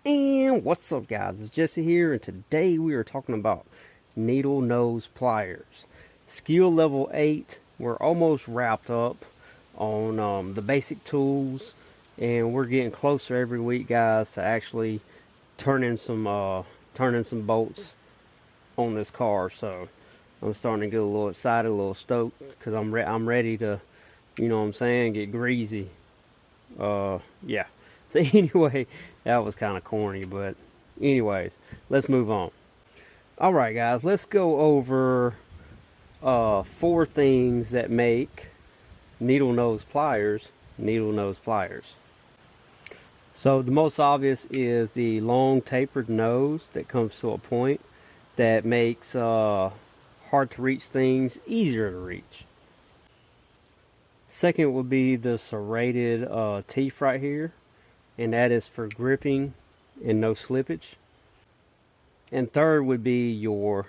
And what's up, guys? It's Jesse here, and today we are talking about needle nose pliers. Skill level 8. We're almost wrapped up on the basic tools, and we're getting closer every week, guys, to actually turning some bolts on this car. So I'm starting to get a little excited, a little stoked, because I'm ready to, you know what I'm saying, get greasy. Yeah. So anyway, that was kind of corny, but anyways, let's move on. All right, guys, let's go over 4 things that make needle nose pliers needle nose pliers. So the most obvious is the long tapered nose that comes to a point that makes hard to reach things easier to reach. Second would be the serrated teeth right here, and that is for gripping and no slippage. And third would be your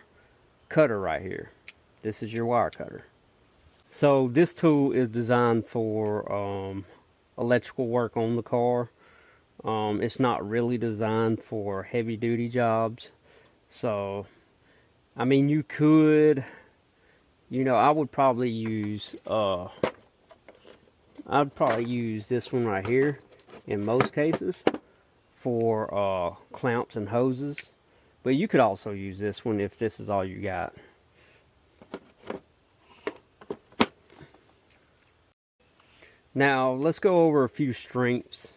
cutter right here. This is your wire cutter. So this tool is designed for electrical work on the car. It's not really designed for heavy duty jobs. So, I mean, you could, I would probably use this one right here in most cases for clamps and hoses, but you could also use this one if this is all you got. Now let's go over a few strengths.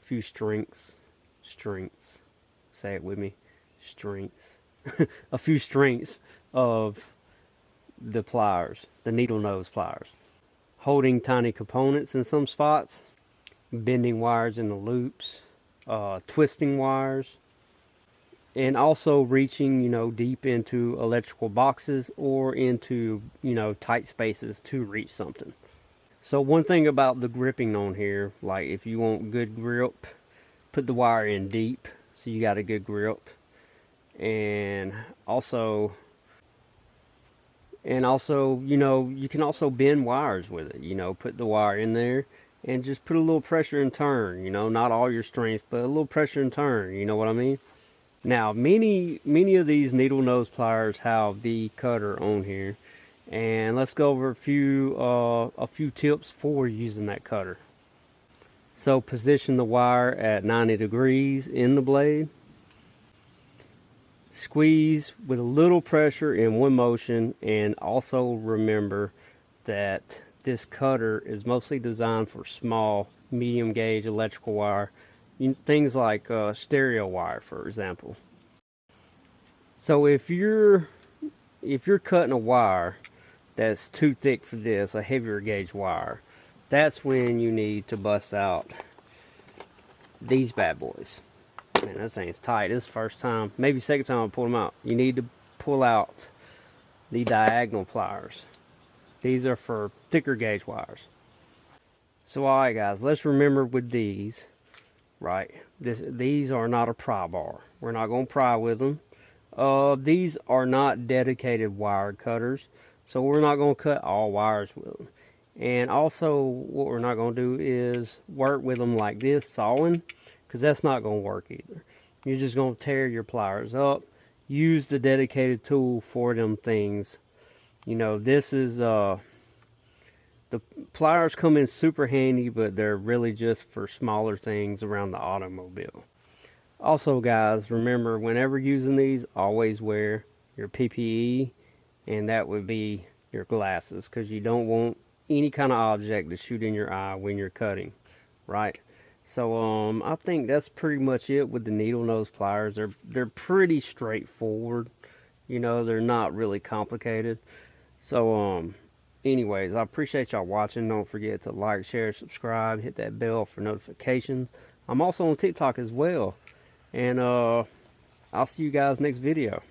Say it with me. Strengths. A few strengths of the pliers, the needle nose pliers. Holding tiny components in some spots, bending wires in the loops, twisting wires, and also reaching, deep into electrical boxes or into, tight spaces to reach something. So one thing about the gripping on here, like if you want good grip, put the wire in deep so you got a good grip. And also, you can also bend wires with it. Put the wire in there and just put a little pressure and turn. Not all your strength, but a little pressure and turn. You know what I mean? Now, many of these needle nose pliers have the cutter on here, and let's go over a few tips for using that cutter. So position the wire at 90 degrees in the blade. Squeeze with a little pressure in one motion, and also remember that this cutter is mostly designed for small, medium gauge electrical wire, things like stereo wire, for example. So if you're cutting a wire that's too thick for this, a heavier gauge wire, that's when you need to bust out these bad boys. Man, that thing's tight. This is the first time, maybe second time I pull them out. You need to pull out the diagonal pliers. These are for thicker gauge wires. So alright, guys, let's remember with these, right, these are not a pry bar. We're not going to pry with them. These are not dedicated wire cutters, so we're not going to cut all wires with them. And also, what we're not going to do is work with them like this, sawing, because that's not going to work either. You're just going to tear your pliers up. Use the dedicated tool for them things. This is the pliers come in super handy, but they're really just for smaller things around the automobile. Also, guys, remember, whenever using these, always wear your PPE, and that would be your glasses, because you don't want any kind of object to shoot in your eye when you're cutting, right? So I think that's pretty much it with the needle nose pliers. They're pretty straightforward. They're not really complicated. So anyways, I appreciate y'all watching. Don't forget to like, share, subscribe, hit that bell for notifications. I'm also on TikTok as well. And I'll see you guys next video.